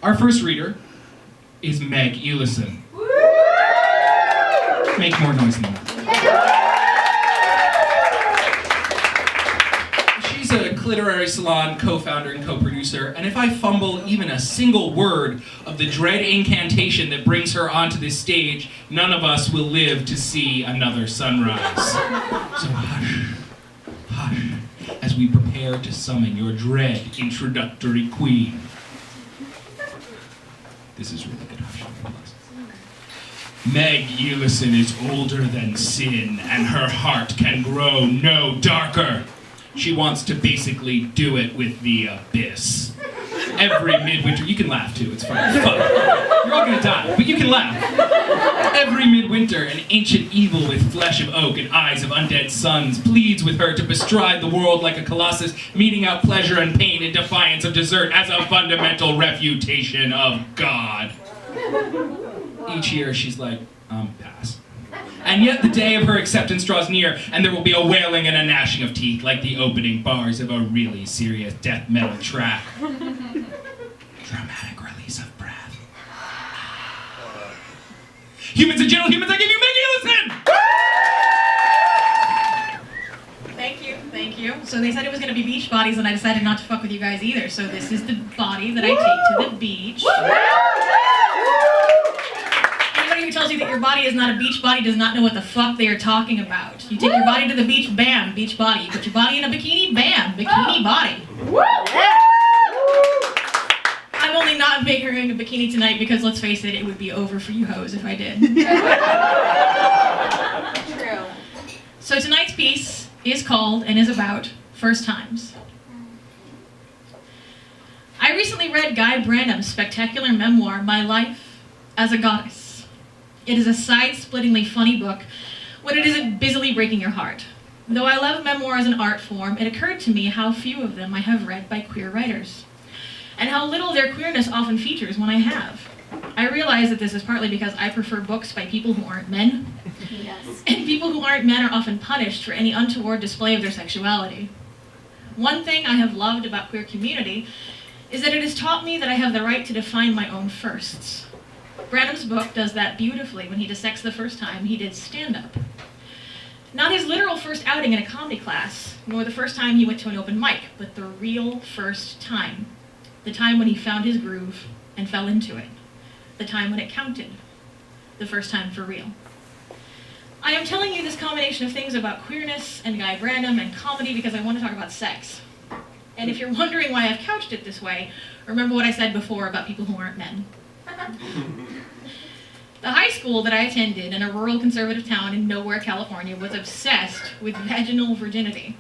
Our first reader is Meg Elison. Make more noise than that. She's a Cliterary Salon co-founder and co-producer, and if I fumble even a single word of the dread incantation that brings her onto this stage, none of us will live to see another sunrise. So hush, hush, as we prepare to summon your dread introductory queen. This is really good hush. Meg Elison is older than sin, and her heart can grow no darker. She wants to basically do it with the abyss. Every midwinter, you can laugh too, it's fine. It's fun. You're all gonna die, but you can laugh. Every midwinter, an ancient evil with flesh of oak and eyes of undead suns pleads with her to bestride the world like a colossus, meting out pleasure and pain in defiance of desert as a fundamental refutation of God. Each year she's like, pass. And yet the day of her acceptance draws near, and there will be a wailing and a gnashing of teeth like the opening bars of a really serious death metal track. Dramatic release of breath. Humans and gentle humans, I give you Meg Elison! Thank you. So they said it was going to be beach bodies, and I decided not to fuck with you guys either. So this is the body that I take to the beach. Anybody who tells you that your body is not a beach body does not know what the fuck they are talking about. You take your body to the beach, bam, beach body. You put your body in a bikini, bam, bikini body. I'm only not wearing a bikini tonight because, let's face it, it would be over for you hoes if I did. True. So tonight's piece is called and is about first times. I recently read Guy Branum's spectacular memoir, My Life as a Goddess. It is a side-splittingly funny book when it isn't busily breaking your heart. Though I love memoir as an art form, it occurred to me how few of them I have read by queer writers, and how little their queerness often features when I have. I realize that this is partly because I prefer books by people who aren't men, Yes. and people who aren't men are often punished for any untoward display of their sexuality. One thing I have loved about queer community is that it has taught me that I have the right to define my own firsts. Branum's book does that beautifully when he dissects the first time he did stand-up. Not his literal first outing in a comedy class, nor the first time he went to an open mic, but the real first time. The time when he found his groove and fell into it. The time when it counted. The first time for real. I am telling you this combination of things about queerness and Guy Branum and comedy because I want to talk about sex. And if you're wondering why I've couched it this way, remember what I said before about people who aren't men. The high school that I attended in a rural conservative town in nowhere, California, was obsessed with vaginal virginity.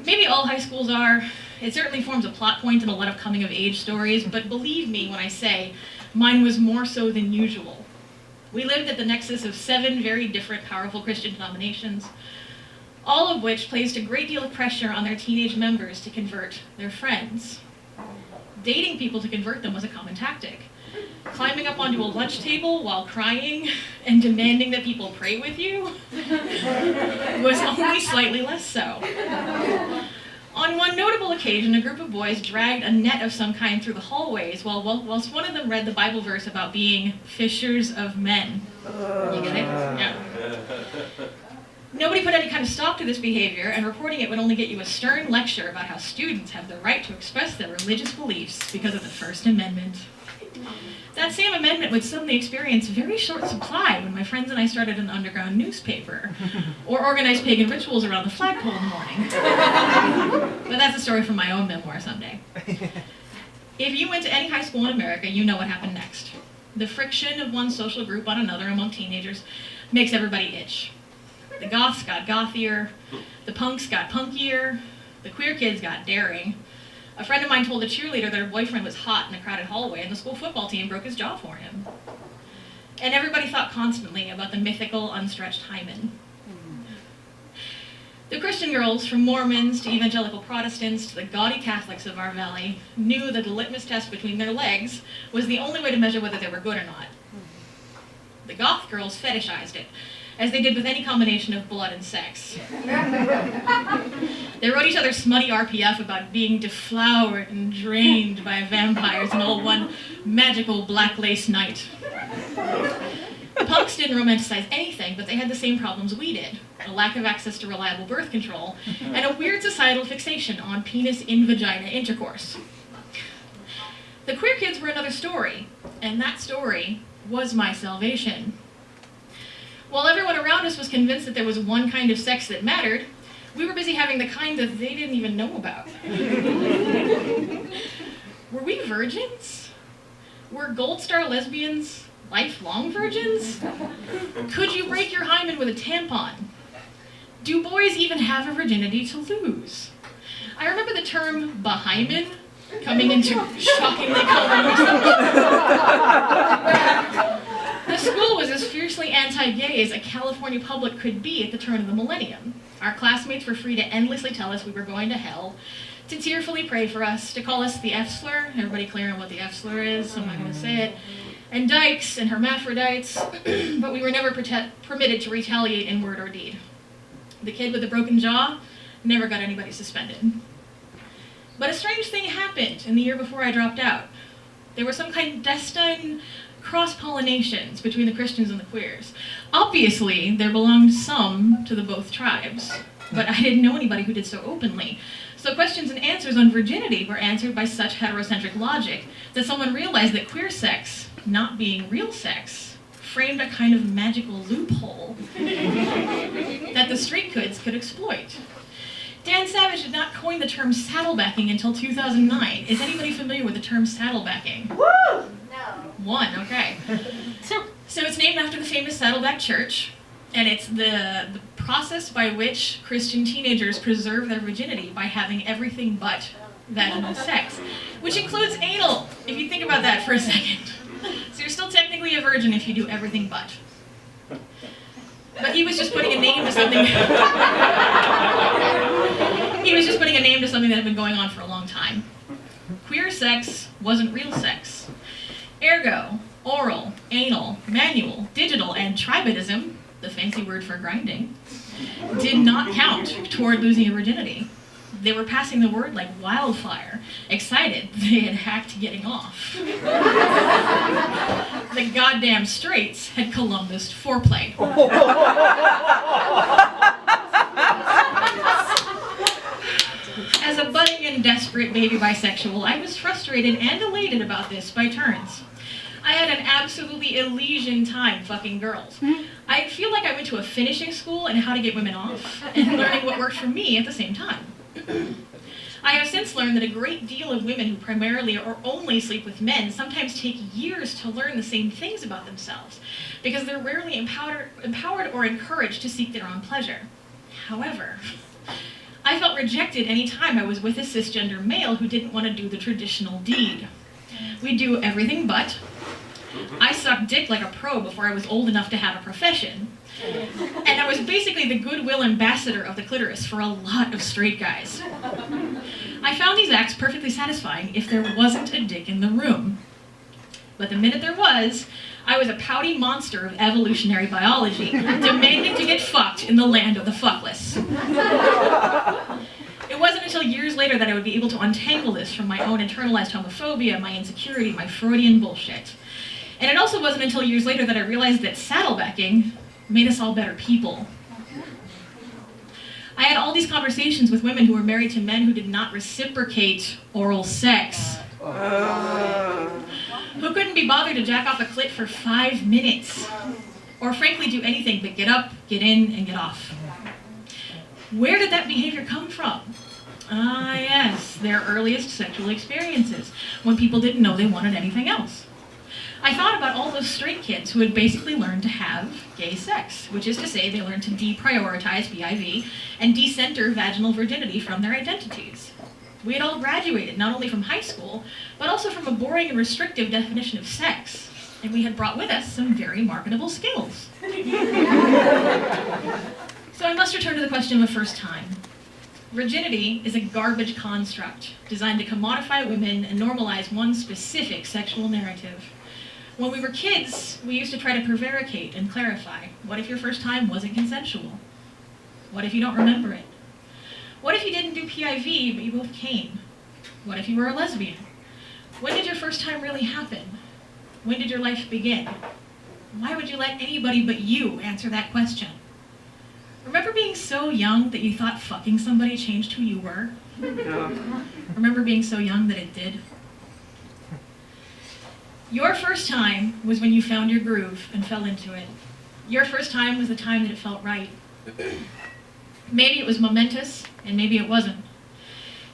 Maybe all high schools are. It certainly forms a plot point in a lot of coming-of-age stories, but believe me when I say mine was more so than usual. We lived at the nexus of 7 very different, powerful Christian denominations, all of which placed a great deal of pressure on their teenage members to convert their friends. Dating people to convert them was a common tactic. Climbing up onto a lunch table while crying and demanding that people pray with you was only slightly less so. On one notable occasion, a group of boys dragged a net of some kind through the hallways whilst one of them read the Bible verse about being fishers of men. You get it? Yeah. Nobody put any kind of stop to this behavior, and reporting it would only get you a stern lecture about how students have the right to express their religious beliefs because of the First Amendment. That same amendment would suddenly experience very short supply when my friends and I started an underground newspaper, or organized pagan rituals around the flagpole in the morning. But that's a story from my own memoir someday. If you went to any high school in America, you know what happened next. The friction of one social group on another among teenagers makes everybody itch. The goths got gothier, the punks got punkier, the queer kids got daring. A friend of mine told a cheerleader that her boyfriend was hot in a crowded hallway, and the school football team broke his jaw for him. And everybody thought constantly about the mythical, unstretched hymen. The Christian girls, from Mormons to evangelical Protestants to the gaudy Catholics of our valley, knew that the litmus test between their legs was the only way to measure whether they were good or not. The goth girls fetishized it, as they did with any combination of blood and sex. They wrote each other smutty RPF about being deflowered and drained by vampires in all one magical black lace night. The punks didn't romanticize anything, but they had the same problems we did. A lack of access to reliable birth control, and a weird societal fixation on penis-in-vagina intercourse. The queer kids were another story, and that story was my salvation. While everyone around us was convinced that there was one kind of sex that mattered, we were busy having the kind that they didn't even know about. Were we virgins? Were Gold Star lesbians lifelong virgins? Could you break your hymen with a tampon? Do boys even have a virginity to lose? I remember the term behymen coming into shockingly common usage. The school was as fiercely anti-gay as a California public could be at the turn of the millennium. Our classmates were free to endlessly tell us we were going to hell, to tearfully pray for us, to call us the F-slur. Everybody clear on what the F-slur is, so I'm not going to say it. And dykes and hermaphrodites, but we were never permitted to retaliate in word or deed. The kid with the broken jaw never got anybody suspended. But a strange thing happened in the year before I dropped out. There were some clandestine cross-pollinations between the Christians and the queers. Obviously, there belonged some to the both tribes, but I didn't know anybody who did so openly. So questions and answers on virginity were answered by such heterocentric logic that someone realized that queer sex, not being real sex, framed a kind of magical loophole that the street kids could exploit. Dan Savage did not coin the term saddlebacking until 2009. Is anybody familiar with the term saddlebacking? Woo! No. One, okay. So it's named after the famous Saddleback Church, and it's the process by which Christian teenagers preserve their virginity by having everything but vaginal sex, which includes anal, if you think about that for a second. So you're still technically a virgin if you do everything but. But he was just putting a name to something. He was just putting a name to something that had been going on for a long time. Queer sex wasn't real sex. Ergo, oral, anal, manual, digital, and tribadism, the fancy word for grinding, did not count toward losing your virginity. They were passing the word like wildfire, excited they had hacked getting off. The goddamn straights had Columbus foreplay. As a budding and desperate baby bisexual, I was frustrated and elated about this by turns. I had an absolutely Elysian time fucking girls. I feel like I went to a finishing school in how to get women off and learning what worked for me at the same time. I have since learned that a great deal of women who primarily or only sleep with men sometimes take years to learn the same things about themselves because they're rarely empowered or encouraged to seek their own pleasure. However, I felt rejected any time I was with a cisgender male who didn't want to do the traditional deed. We do everything but. I sucked dick like a pro before I was old enough to have a profession. And I was basically the goodwill ambassador of the clitoris for a lot of straight guys. I found these acts perfectly satisfying if there wasn't a dick in the room. But the minute there was, I was a pouty monster of evolutionary biology, demanding to get fucked in the land of the fuckless. It wasn't until years later that I would be able to untangle this from my own internalized homophobia, my insecurity, my Freudian bullshit. And it also wasn't until years later that I realized that saddlebacking made us all better people. I had all these conversations with women who were married to men who did not reciprocate oral sex. Who couldn't be bothered to jack off a clit for 5 minutes. Or frankly do anything but get up, get in, and get off. Where did that behavior come from? Ah, yes, their earliest sexual experiences, when people didn't know they wanted anything else. I thought about all those straight kids who had basically learned to have gay sex, which is to say they learned to deprioritize BIV and decenter vaginal virginity from their identities. We had all graduated not only from high school, but also from a boring and restrictive definition of sex, and we had brought with us some very marketable skills. So I must return to the question of a first time. Virginity is a garbage construct designed to commodify women and normalize one specific sexual narrative. When we were kids, we used to try to prevaricate and clarify. What if your first time wasn't consensual? What if you don't remember it? What if you didn't do PIV, but you both came? What if you were a lesbian? When did your first time really happen? When did your life begin? Why would you let anybody but you answer that question? Remember being so young that you thought fucking somebody changed who you were? Remember being so young that it did? Your first time was when you found your groove and fell into it. Your first time was the time that it felt right. Maybe it was momentous, and maybe it wasn't.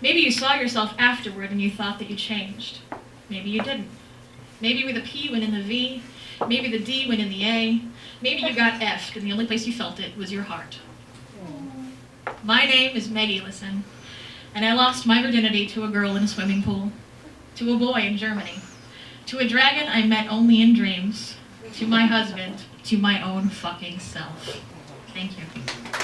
Maybe you saw yourself afterward and you thought that you changed. Maybe you didn't. Maybe where the P went in the V, maybe the D went in the A, maybe you got F'd and the only place you felt it was your heart. My name is Meg Elison, and I lost my virginity to a girl in a swimming pool, to a boy in Germany, to a dragon I met only in dreams, to my husband, to my own fucking self. Thank you.